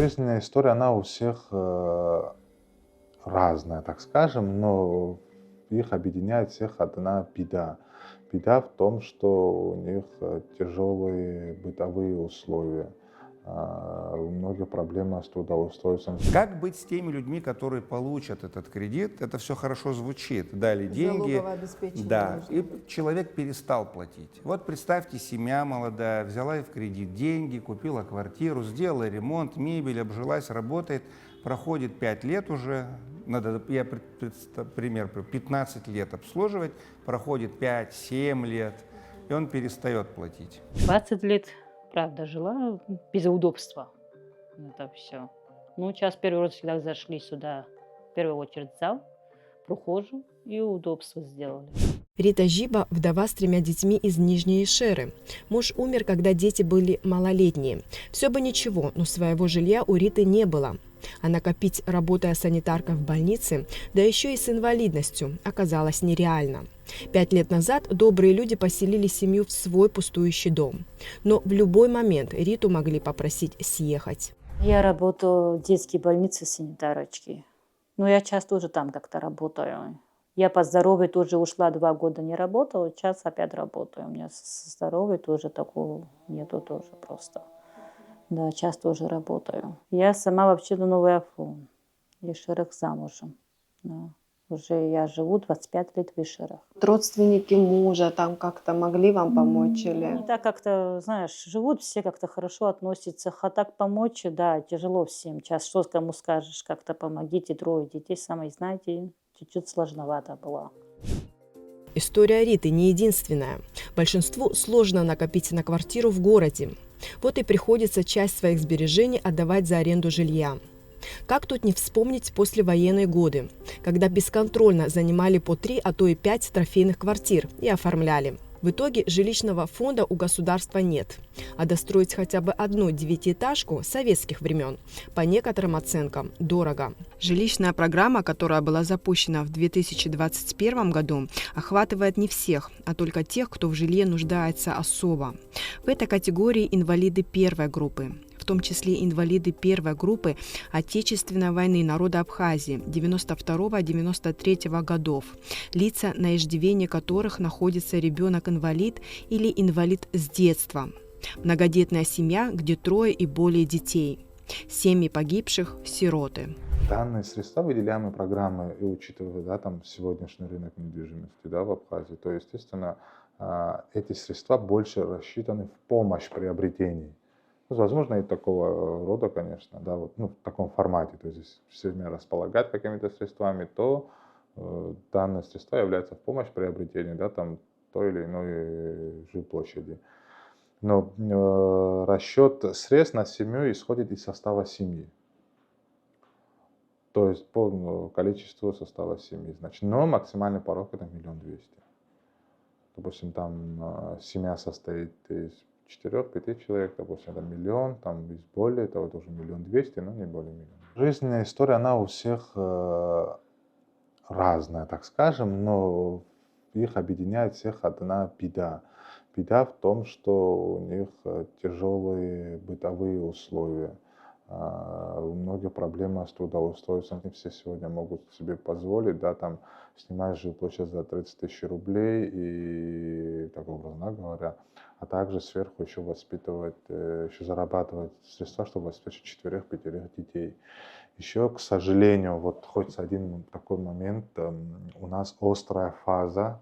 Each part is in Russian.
Жизненная история, она у всех разная, так скажем, но их объединяет всех одна беда. Беда в том, что у них тяжелые бытовые условия, у многих проблемы с трудоустройством. Как быть с теми людьми, которые получат этот кредит? Это все хорошо звучит. Дали деньги. Залоговое обеспечение Да, нужно. и человек перестал платить. Вот представьте, семья молодая, взяла в кредит деньги, купила квартиру, сделала ремонт, мебель, обжилась, работает. Проходит 5 лет уже, пример, 15 лет обслуживать, проходит 5-7 лет, и он перестает платить. 20 лет, правда, жила без удобства. Это все. Ну, сейчас первый раз всегда зашли сюда, в первую очередь в зал, прохожу и удобство сделали. Рита Жиба – вдова с 3 детьми из Нижней Ишеры. Муж умер, когда дети были малолетние. Все бы ничего, но своего жилья у Риты не было. А накопить, работая санитаркой в больнице, да еще и с инвалидностью, оказалось нереально. 5 лет назад добрые люди поселили семью в свой пустующий дом. Но в любой момент Риту могли попросить съехать. Я работаю в детской больнице санитарочки. Ну, я сейчас тоже там как-то работаю. Я по здоровью тоже ушла, 2 года не работала, сейчас опять работаю. У меня со здоровьем тоже такого нету тоже просто. Да, сейчас тоже работаю. Я сама вообще до Новой Афу. В Ишерах замужем. Да. Уже я живу 25 лет в Ишерах. Родственники мужа там как-то могли вам помочь или... Они так как-то, знаешь, живут, все как-то хорошо относятся. А так помочь, да, тяжело всем. Сейчас что кому скажешь, как-то помогите, 3 детей, сами знаете, чуть-чуть сложновато было. История Риты не единственная. Большинству сложно накопить на квартиру в городе. Вот и приходится часть своих сбережений отдавать за аренду жилья. Как тут не вспомнить послевоенные годы, когда бесконтрольно занимали по 3, а то и 5 трофейных квартир и оформляли. В итоге жилищного фонда у государства нет, а достроить хотя бы одну 9-этажку советских времен, по некоторым оценкам, дорого. Жилищная программа, которая была запущена в 2021 году, охватывает не всех, а только тех, кто в жилье нуждается особо. В этой категории инвалиды первой группы, в том числе инвалиды первой группы Отечественной войны народа Абхазии 92-93 годов, лица, на иждивении которых находится ребенок-инвалид или инвалид с детства, многодетная семья, где 3 и более детей, семьи погибших – сироты. Данные средства, выделяемые программой, и учитывая, да, там сегодняшний рынок недвижимости, да, в Абхазии, то, естественно, эти средства больше рассчитаны в помощь приобретении. Ну, возможно, и такого рода, конечно, да, вот, ну, в таком формате, то есть если семья располагает какими-то средствами, то данные средства являются в помощь приобретению, да, там, той или иной жилплощади. Но расчет средств на семью исходит из состава семьи. То есть по количеству состава семьи. Значит, но максимальный порог это 1 200 000. Допустим, там семья состоит из 4-5 человек, допустим, это 1 000 000, там из более, это вот уже 1 200 000, но не более 1 000 000. Жизненная история, она у всех разная, так скажем, но их объединяет всех одна беда. Беда в том, что у них тяжелые бытовые условия. У многих проблемы с трудоустройством. Не все сегодня могут себе позволить, да, там, снимать жилплощадь за 30 000 рублей и, так образно говоря, а также сверху еще воспитывать, еще зарабатывать средства, чтобы воспитывать 4-5 детей. Еще, к сожалению, вот хоть один такой момент, у нас острая фаза,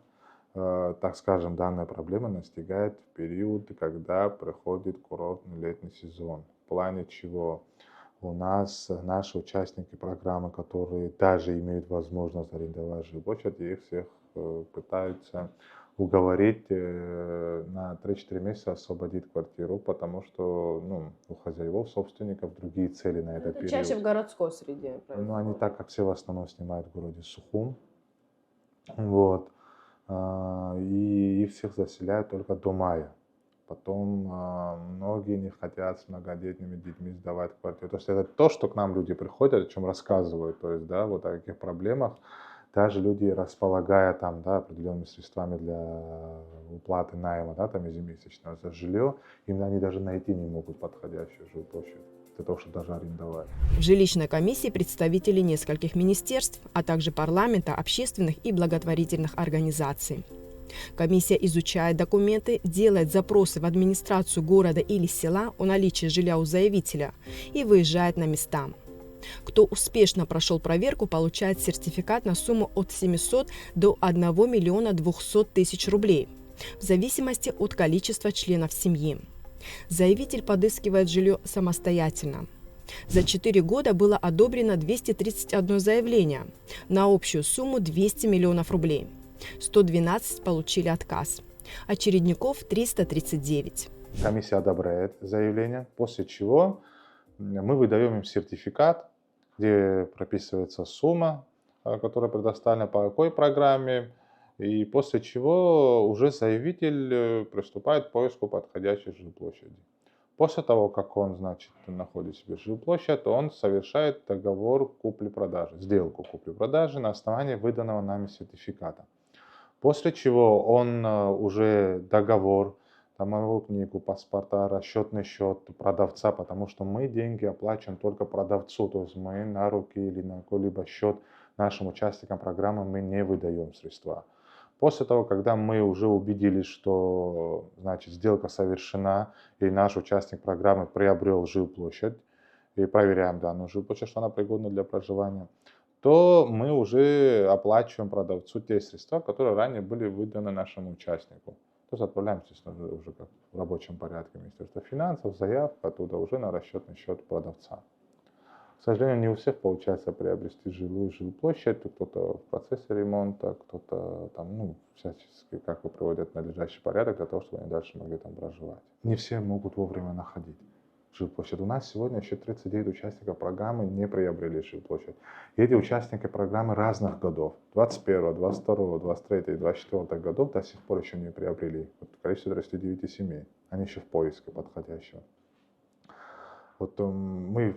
так скажем, данная проблема настигает в период, когда приходит курортный летний сезон. В плане чего у нас наши участники программы, которые даже имеют возможность арендовать жилплощадь, их всех пытаются уговорить на 3-4 месяца освободить квартиру, потому что, ну, у хозяев, собственников другие цели на этот период. Чаще в городской среде. Ну, они так, как все в основном снимают в городе Сухум. Вот. И их всех заселяют только до мая. Потом многие не хотят с многодетными детьми сдавать квартиру. То есть это то, что к нам люди приходят, о чем рассказывают. То есть, да, вот о каких проблемах. Даже люди, располагая там, да, определенными средствами для уплаты найма, да, там ежемесячно за жилье, именно они даже найти не могут подходящую жилплощадь. для того, чтобы даже арендовать. В жилищной комиссии представители нескольких министерств, а также парламента, общественных и благотворительных организаций. Комиссия изучает документы, делает запросы в администрацию города или села о наличии жилья у заявителя и выезжает на места. Кто успешно прошел проверку, получает сертификат на сумму от 700 до 1 миллиона 200 тысяч рублей, в зависимости от количества членов семьи. Заявитель подыскивает жилье самостоятельно. За 4 года было одобрено 231 заявление на общую сумму 200 миллионов рублей. 112 получили отказ. Очередников 339. Комиссия одобряет заявление, после чего мы выдаем им сертификат, где прописывается сумма, которая предоставлена по какой программе, и после чего уже заявитель приступает к поиску подходящей жилплощади. После того, как он, значит, находит себе жилплощадь, он совершает договор купли-продажи, сделку купли-продажи на основании выданного нами сертификата. После чего он уже договор, домовую книгу, паспорта, расчетный счет продавца, потому что мы деньги оплачиваем только продавцу, то есть мы на руки или на какой-либо счет нашим участникам программы мы не выдаем средства. После того, когда мы уже убедились, что, значит, сделка совершена и наш участник программы приобрел жилплощадь, и проверяем данную жилплощадь, что она пригодна для проживания, то мы уже оплачиваем продавцу те средства, которые ранее были выданы нашему участнику. То есть отправляем, естественно, уже как в рабочем порядке Министерства финансов, заявку оттуда уже на расчетный счет продавца. К сожалению, не у всех получается приобрести жилплощадь, кто-то в процессе ремонта, кто-то там, всячески как бы приводят надлежащий порядок для того, чтобы они дальше могли там проживать. Не все могут вовремя находить жилплощадь. У нас сегодня еще 39 участников программы не приобрели жилплощадь. И эти участники программы разных годов, 21, 22, 23 и 24 годов до сих пор еще не приобрели. Вот количество 39 семей, они еще в поиске подходящего. Вот мы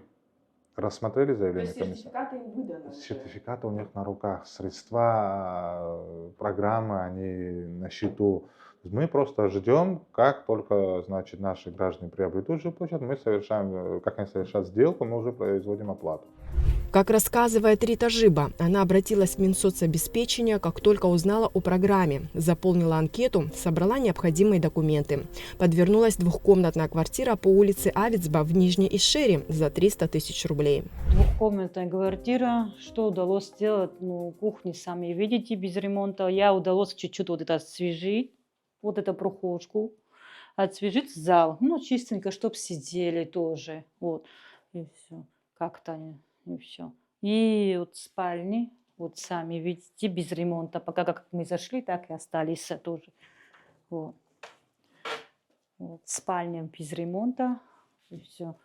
рассмотрели заявление комиссии. Сертификаты им выданы. Сертификаты у них на руках, средства программы, они на счету. Мы просто ждем, как только, значит, наши граждане приобретут жилплощадь, мы совершаем, как они совершают сделку, мы уже производим оплату. Как рассказывает Рита Жиба, она обратилась в Минсоцобеспечение, как только узнала о программе, заполнила анкету, собрала необходимые документы. Подвернулась двухкомнатная квартира по улице Авицба в Нижней Ишере за 300 тысяч рублей. Двухкомнатная квартира. Что удалось сделать? Кухни сами видите, без ремонта. Я удалось чуть-чуть вот это освежить, вот эту прохожку, освежить зал. Чистенько, чтобы сидели тоже. Вот, и все. Как-то и все. И вот спальни, вот сами видите, без ремонта. Пока как мы зашли, так и остались тоже. Вот. Спальня без ремонта, и все.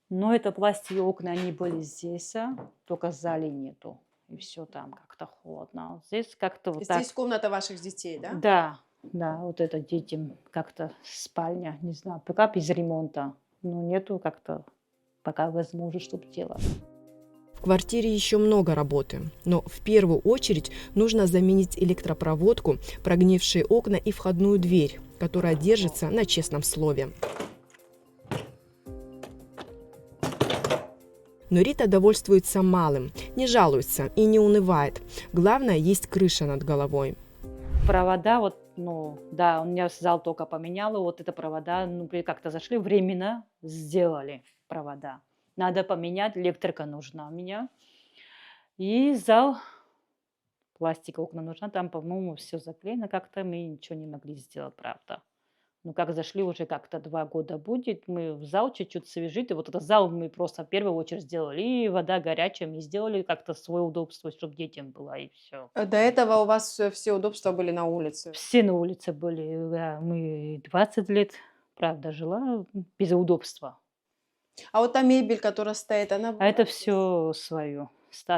Но это пластиковые окна, они были здесь, только в зале нету. И все там как-то холодно. Вот здесь как-то вот Здесь так. комната ваших детей, да? Да, вот это детям как-то спальня, не знаю, пока без ремонта. Нету как-то пока возможно, чтобы делать. В квартире еще много работы, но в первую очередь нужно заменить электропроводку, прогнившие окна и входную дверь, которая держится на честном слове. Но Рита довольствуется малым, не жалуется и не унывает. Главное, есть крыша над головой. Провода, да, он мне зал только поменяла, вот это провода, как-то зашли, временно сделали провода. Надо поменять, электрика нужна у меня. И зал, пластика окна нужна, там, по-моему, все заклеено, как-то мы ничего не могли сделать, правда. Как зашли уже как-то 2 года будет, мы в зал чуть-чуть свежить, и вот этот зал мы просто в первую очередь сделали, и вода горячая, мы сделали как-то свое удобство, чтобы детям было, и все. До этого у вас все удобства были на улице? Все на улице были, да, мы 20 лет, правда, жила без удобства. А вот та мебель, которая стоит, она... А это все свое.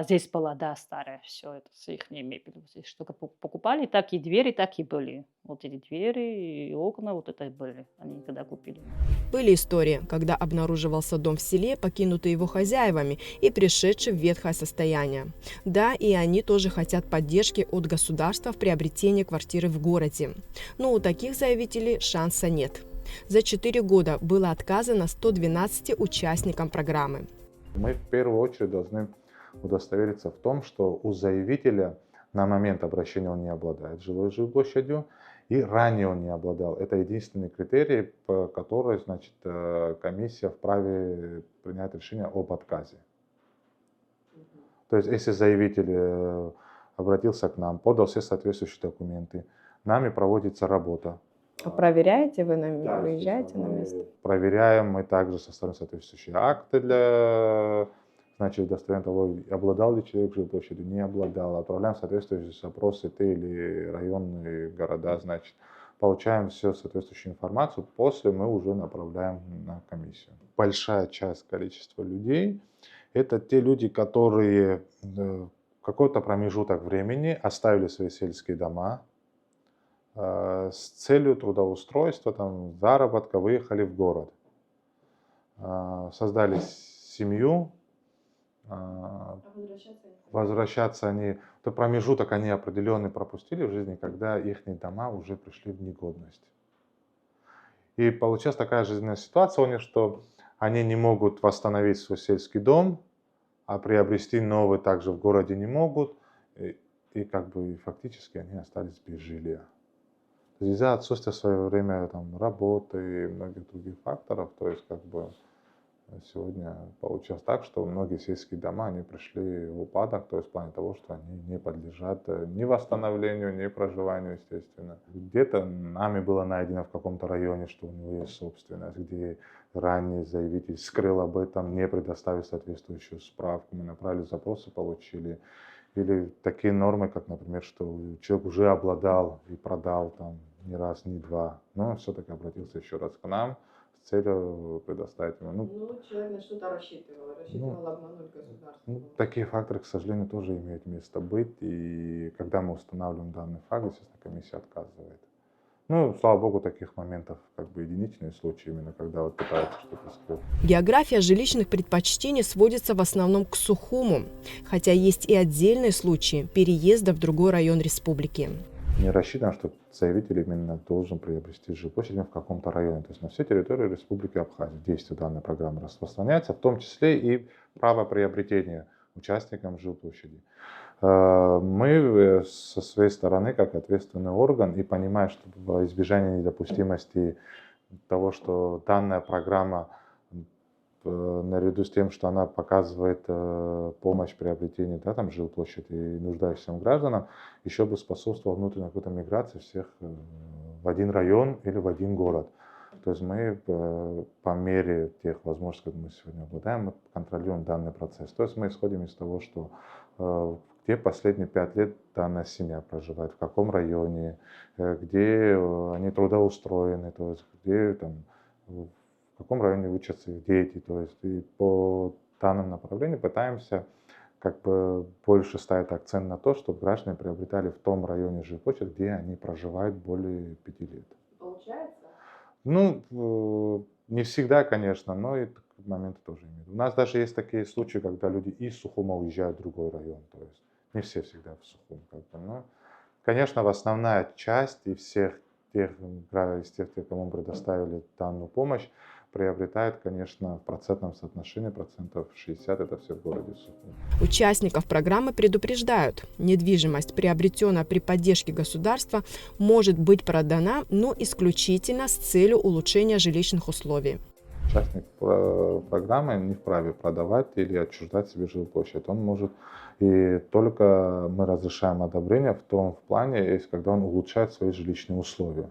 Здесь была, да, старая, все это с их мебель. Здесь что-то покупали, так и двери, так и были. Вот эти двери и окна, вот это и были, они когда купили. Были истории, когда обнаруживался дом в селе, покинутый его хозяевами и пришедший в ветхое состояние. Да, и они тоже хотят поддержки от государства в приобретении квартиры в городе. Но у таких заявителей шанса нет. За 4 года было отказано 112 участникам программы. Мы в первую очередь должны удостовериться в том, что у заявителя на момент обращения он не обладает жилплощадью, и ранее он не обладал. Это единственный критерий, по которому, значит, комиссия вправе принять решение об отказе. То есть, если заявитель обратился к нам, подал все соответствующие документы, нами проводится работа. А проверяете вы, Да, выезжаете на мы место? проверяем, мы также составляем соответствующие акты для, значит, удостоверения того, обладал ли человек жилплощадью, не обладал. Отправляем соответствующие запросы, ты или районные города, значит, получаем всю соответствующую информацию, после мы уже направляем на комиссию. Большая часть количества людей — это те люди, которые в какой-то промежуток времени оставили свои сельские дома, с целью трудоустройства, там, заработка выехали в город, создали семью, возвращаться они, то промежуток они определенный пропустили в жизни, когда их дома уже пришли в негодность. И получилась такая жизненная ситуация у них, что они не могут восстановить свой сельский дом, а приобрести новый также в городе не могут, и как бы фактически они остались без жилья. Из-за отсутствия в свое время там, работы и многих других факторов, то есть как бы сегодня получилось так, что многие сельские дома они пришли в упадок, то есть в плане того, что они не подлежат ни восстановлению, ни проживанию, естественно. Где-то нами было найдено в каком-то районе, что у него есть собственность, где ранний заявитель скрыл об этом, не предоставив соответствующую справку. Мы направили запросы, получили. Или такие нормы, как, например, что человек уже обладал и продал там не раз, не два, но все-таки обратился еще раз к нам с целью предоставить ему. Ну, человек на что-то рассчитывал обмануть государство. Такие факторы, к сожалению, тоже имеют место быть. И когда мы устанавливаем данный факт, естественно, комиссия отказывает. Ну, слава богу, таких моментов как бы единичные случаи, именно когда вот пытаются что-то скрыть. География жилищных предпочтений сводится в основном к Сухуму, хотя есть и отдельные случаи переезда в другой район республики. Не рассчитано, что заявитель именно должен приобрести жилплощадь в каком-то районе. То есть на всей территории Республики Абхазия действие данной программы распространяется, в том числе и право приобретения участникам жилплощади. Мы со своей стороны, как ответственный орган, и понимая, что во избежание недопустимости того, что данная программа, наряду с тем, что она показывает помощь в приобретении жилплощади нуждающимся гражданам, еще бы способствовала внутренней какой-то миграции всех в один район или в один город. То есть мы по мере тех возможностей, которые мы сегодня обладаем, мы контролируем данный процесс. То есть мы исходим из того, что где последние 5 лет данная семья проживает, в каком районе, где они трудоустроены, то есть где там, в каком районе учатся их дети. То есть и по данному направлению пытаемся как бы больше ставить акцент на то, чтобы граждане приобретали в том жилплощадь, где они проживают более 5 лет. Получается? Ну, не всегда, конечно, но и моменты тоже имеют. У нас даже есть такие случаи, когда люди из Сухума уезжают в другой район. То есть не все всегда в Сухум. Но, конечно, основная часть и всех тех, кому мы предоставили данную помощь, приобретает, конечно, в процентном соотношении процентов 60, это все в городе Сухум. Участников программы предупреждают, недвижимость, приобретенная при поддержке государства, может быть продана, но исключительно с целью улучшения жилищных условий. Участник программы не вправе продавать или отчуждать себе жилплощадь. Он может, и только мы разрешаем одобрение в том плане, если когда он улучшает свои жилищные условия.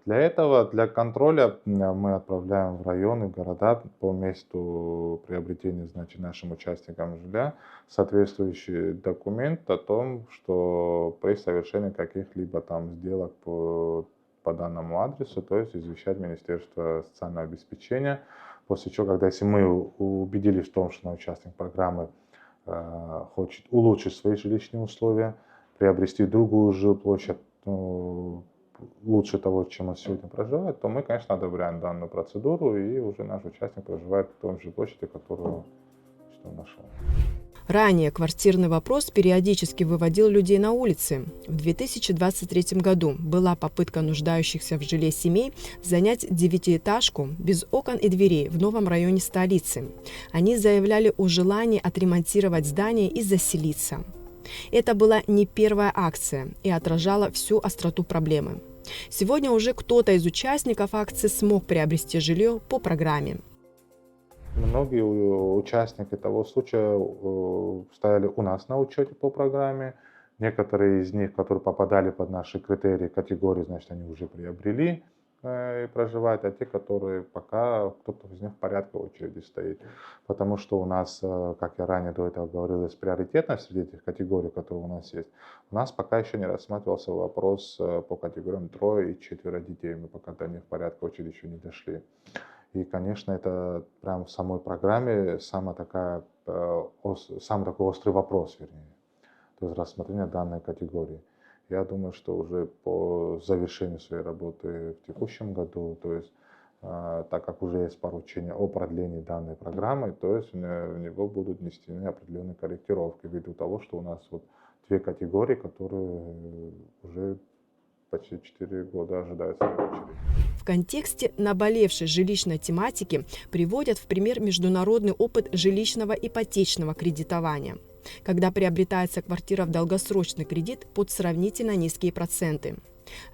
Для этого, для контроля мы отправляем в районы, в города по месту приобретения, значит, нашим участникам жилья соответствующий документ о том, что при совершении каких-либо там сделок по данному адресу, то есть извещать Министерство социального обеспечения, после чего, когда если мы убедились в том, что участник программы хочет улучшить свои жилищные условия, приобрести другую жилплощадь, лучше того, чем он сегодня проживает, то мы, конечно, одобряем данную процедуру, и уже наш участник проживает в том же площади, которую нашел. Ранее квартирный вопрос периодически выводил людей на улицы. В 2023 году была попытка нуждающихся в жилье семей занять девятиэтажку без окон и дверей в новом районе столицы. Они заявляли о желании отремонтировать здание и заселиться. Это была не первая акция и отражала всю остроту проблемы. Сегодня уже кто-то из участников акции смог приобрести жилье по программе. Многие участники того случая стояли у нас на учете по программе. Некоторые из них, которые попадали под наши критерии, категории, значит, они уже приобрели и проживают, а те, которые пока, кто-то из них в порядке очереди стоит. Потому что у нас, как я ранее до этого говорил, есть приоритетность среди этих категорий, которые у нас есть. У нас пока еще не рассматривался вопрос по категориям 3 и 4 детей. Мы пока до них в порядке очереди еще не дошли. И, конечно, это прям в самой программе самый такой острый вопрос, вернее, то есть рассмотрение данной категории. Я думаю, что уже по завершению своей работы в текущем году, то есть так как уже есть поручение о продлении данной программы, то есть в него будут внесены определенные корректировки ввиду того, что у нас вот две категории, которые уже почти 4 года ожидают своей очереди. В контексте наболевшей жилищной тематики приводят в пример международный опыт жилищного ипотечного кредитования, когда приобретается квартира в долгосрочный кредит под сравнительно низкие проценты.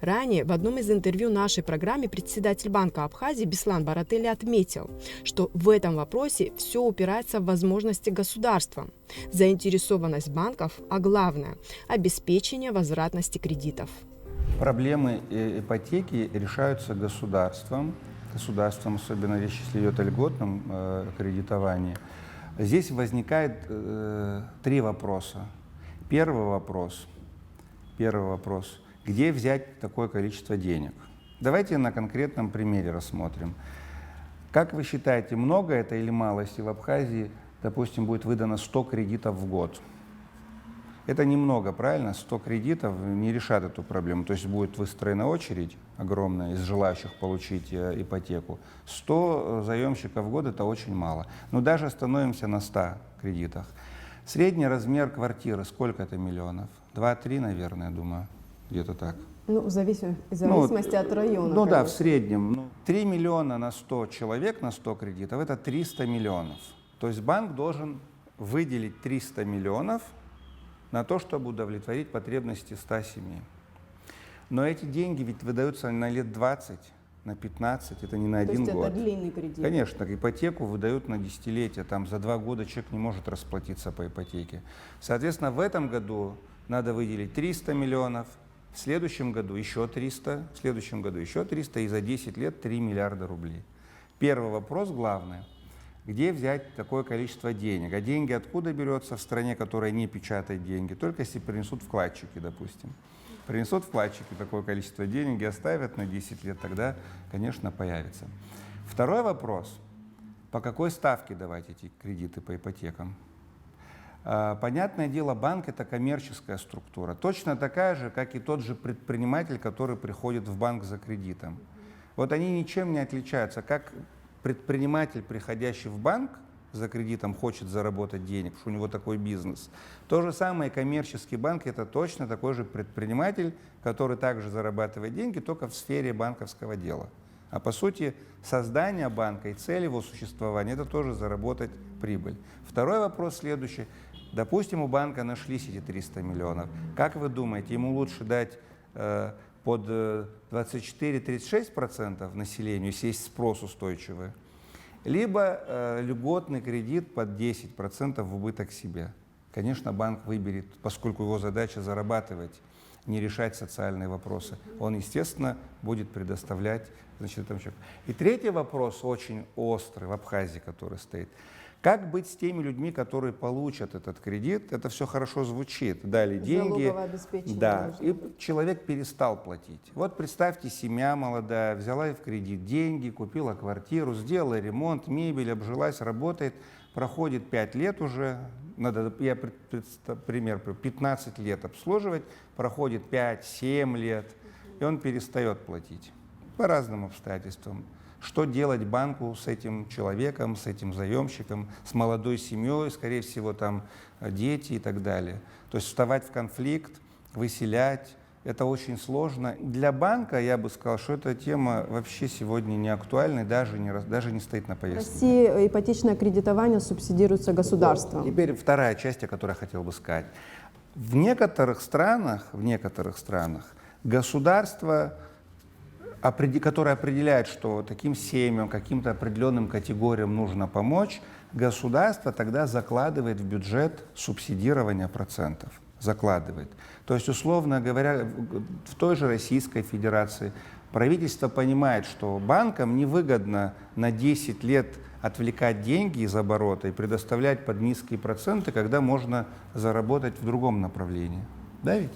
Ранее в одном из интервью нашей программе председатель Банка Абхазии Беслан Баратели отметил, что в этом вопросе все упирается в возможности государства, заинтересованность банков, а главное – обеспечение возвратности кредитов. Проблемы ипотеки решаются государством, особенно если идет о льготном кредитовании. Здесь возникает 3 вопроса. Первый вопрос, где взять такое количество денег? Давайте на конкретном примере рассмотрим. Как вы считаете, много это или мало, если в Абхазии, допустим, будет выдано 100 кредитов в год? Это немного, правильно? 100 кредитов не решат эту проблему. То есть будет выстроена очередь огромная из желающих получить ипотеку. 100 заемщиков в год – это очень мало. Но даже остановимся на 100 кредитах. Средний размер квартиры сколько это миллионов? 2-3, наверное, думаю, где-то так. Ну, в зависимости от района. Ну да, в среднем. 3 миллиона на 100 человек, на 100 кредитов – это 300 миллионов. То есть банк должен выделить 300 миллионов на то, чтобы удовлетворить потребности 100 семей. Но эти деньги ведь выдаются на лет 20, на 15, это не на 1 год. Это длинный кредит. Конечно, ипотеку выдают на десятилетия, там за 2 года человек не может расплатиться по ипотеке. Соответственно, в этом году надо выделить 300 миллионов, в следующем году еще 300, в следующем году еще 300, и за 10 лет 3 миллиарда рублей. Первый вопрос главный. Где взять такое количество денег? А деньги откуда берется в стране, которая не печатает деньги? Только если принесут вкладчики, допустим. Принесут вкладчики такое количество денег и оставят на 10 лет, тогда, конечно, появится. Второй вопрос. По какой ставке давать эти кредиты по ипотекам? Понятное дело, банк – это коммерческая структура. Точно такая же, как и тот же предприниматель, который приходит в банк за кредитом. Вот они ничем не отличаются. Как предприниматель, приходящий в банк за кредитом, хочет заработать денег, потому что у него такой бизнес. То же самое коммерческий банк – это точно такой же предприниматель, который также зарабатывает деньги, только в сфере банковского дела. А по сути, создание банка и цель его существования – это тоже заработать прибыль. Второй вопрос следующий. Допустим, у банка нашлись эти 300 миллионов. Как вы думаете, ему лучше дать под 24-36% населению, если есть спрос устойчивый, либо льготный кредит под 10% в убыток себе? Конечно, банк выберет, поскольку его задача зарабатывать, не решать социальные вопросы. Он, естественно, будет предоставлять, значит, этому человеку. И третий вопрос, очень острый в Абхазии, который стоит. Как быть с теми людьми, которые получат этот кредит? Это все хорошо звучит. Дали деньги, Залоговое обеспечение да, и человек перестал платить. Вот представьте, семья молодая взяла в кредит деньги, купила квартиру, сделала ремонт, мебель, обжилась, работает, проходит 5 лет уже, надо, я пример, 15 лет обслуживать, проходит 5-7 лет, и он перестает платить по разным обстоятельствам. Что делать банку с этим человеком, с этим заемщиком, с молодой семьей, скорее всего, там дети и так далее. То есть вставать в конфликт, выселять. Это очень сложно. Для банка, я бы сказал, что эта тема вообще сегодня не актуальна, и даже не стоит на В повестке. России ипотечное кредитование субсидируется государством. Теперь вторая часть, о которой я хотел бы сказать. В некоторых странах государство, которое определяет, что таким семьям, каким-то определенным категориям нужно помочь, государство тогда закладывает в бюджет субсидирование процентов. Закладывает. То есть, условно говоря, в той же Российской Федерации правительство понимает, что банкам невыгодно на 10 лет отвлекать деньги из оборота и предоставлять под низкие проценты, когда можно заработать в другом направлении. Да ведь?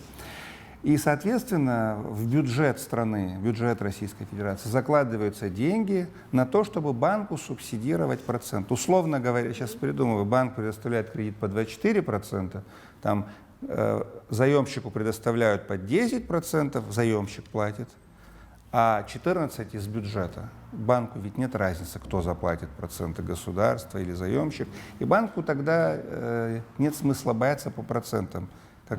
И, соответственно, в бюджет страны, в бюджет Российской Федерации закладываются деньги на то, чтобы банку субсидировать процент. Условно говоря, сейчас придумываю, банк предоставляет кредит по 24%, там заемщику предоставляют по 10%, заемщик платит, а 14% из бюджета. Банку ведь нет разницы, кто заплатит проценты, государство или заемщик. И банку тогда нет смысла бояться по процентам.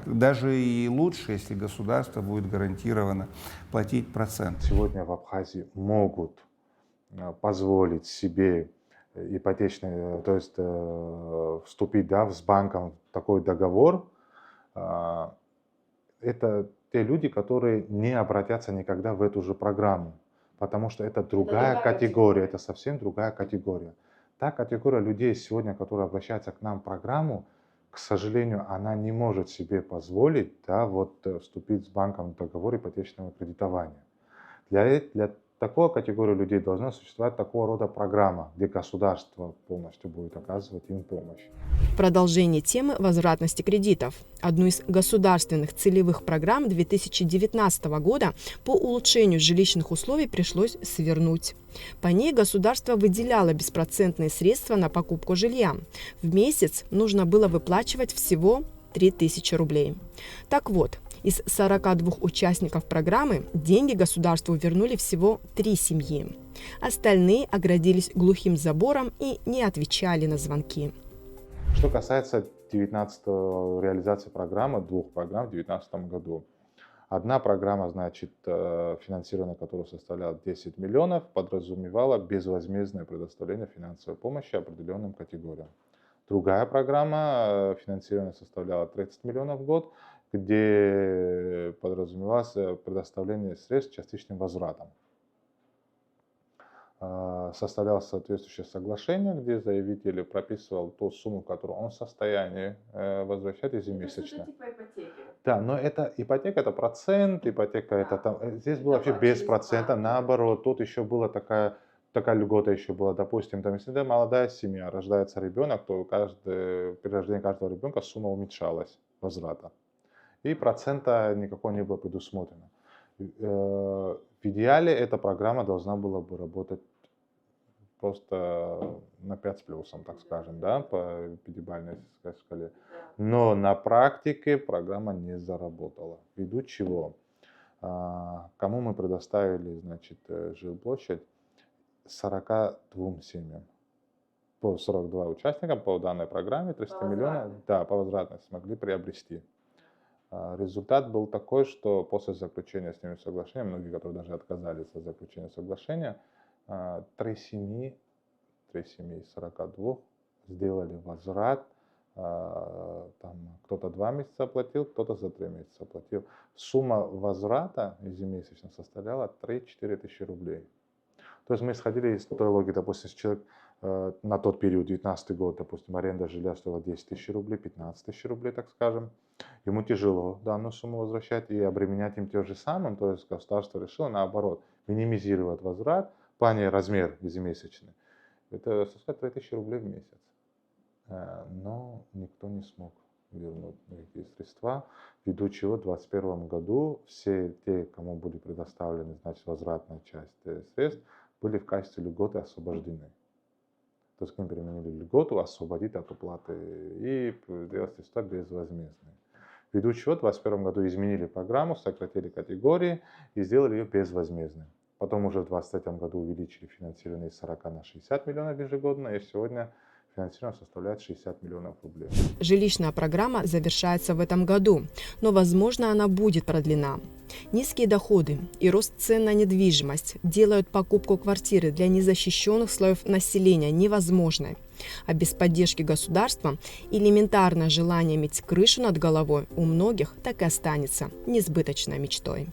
Даже и лучше, если государство будет гарантированно платить процент. Сегодня в Абхазии могут позволить себе ипотечный, то есть вступить, да, с банком в такой договор. Это те люди, которые не обратятся никогда в эту же программу, потому что это другая категория, это совсем другая категория. Та категория людей сегодня, которая обращается к нам в программу, к сожалению, она не может себе позволить, да, вот, вступить с банком в договор ипотечного кредитования. Для такой категории людей должна существовать такого рода программа, где государство полностью будет оказывать им помощь. В продолжение темы возвратности кредитов. Одну из государственных целевых программ 2019 года по улучшению жилищных условий пришлось свернуть. По ней государство выделяло беспроцентные средства на покупку жилья. В месяц нужно было выплачивать всего 3000 рублей. Так вот, из 42 участников программы деньги государству вернули всего 3 семьи. Остальные оградились глухим забором и не отвечали на звонки. Что касается реализации программы, двух программ в 2019 году. Одна программа, значит, финансирование которой составляло 10 миллионов, подразумевала безвозмездное предоставление финансовой помощи определенным категориям. Другая программа финансирования составляла 30 миллионов в год, где подразумевалось предоставление средств с частичным возвратом. Составлялось соответствующее соглашение, где заявитель прописывал ту сумму, которую он в состоянии возвращать ежемесячно. Это типа ипотеки. Да, но это ипотека, это процент, ипотека это там. Здесь было вообще без процента, наоборот, тут еще была такая льгота еще была, допустим, там, если молодая семья, рождается ребенок, то при рождении каждого ребенка сумма уменьшалась возврата. И процента никакого не было предусмотрено. В идеале эта программа должна была бы работать просто на 5 с плюсом, так скажем, да, по пятибалльной шкале. Но на практике программа не заработала. Ввиду чего? Кому мы предоставили, значит, жилплощадь? 42 семьям. По 42 участника по данной программе 300 миллионов, да, по возвратности смогли приобрести. Результат был такой, что после заключения с ними соглашения, многие, которые даже отказались от заключения соглашения, 3 семьи из 42 сделали возврат. Там кто-то 2 месяца оплатил, кто-то за 3 месяца оплатил. Сумма возврата ежемесячно составляла 3-4 тысячи рублей. То есть мы исходили из той логики, допустим, если человек на тот период, 2019 год, допустим, аренда жилья стоила 10 тысяч рублей, 15 тысяч рублей, так скажем. Ему тяжело данную сумму возвращать и обременять им тем же самым. То есть государство решило, наоборот, минимизировать возврат, в плане размер ежемесячный. Это составит 3000 рублей в месяц. Но никто не смог вернуть никакие средства, ввиду чего в 2021 году все те, кому были предоставлены, значит, возвратная часть средств, были в качестве льготы освобождены. То есть к ним применили льготу, освободить от уплаты и сделать средства безвозмездные. Ввиду чего в 2021 году изменили программу, сократили категории и сделали ее безвозмездной. Потом уже в 2023 году увеличили финансирование с 40 на 60 миллионов ежегодно, и сегодня финансирование составляет 60 миллионов рублей. Жилищная программа завершается в этом году, но, возможно, она будет продлена. Низкие доходы и рост цен на недвижимость делают покупку квартиры для незащищенных слоев населения невозможной. А без поддержки государства элементарное желание иметь крышу над головой у многих так и останется несбыточной мечтой.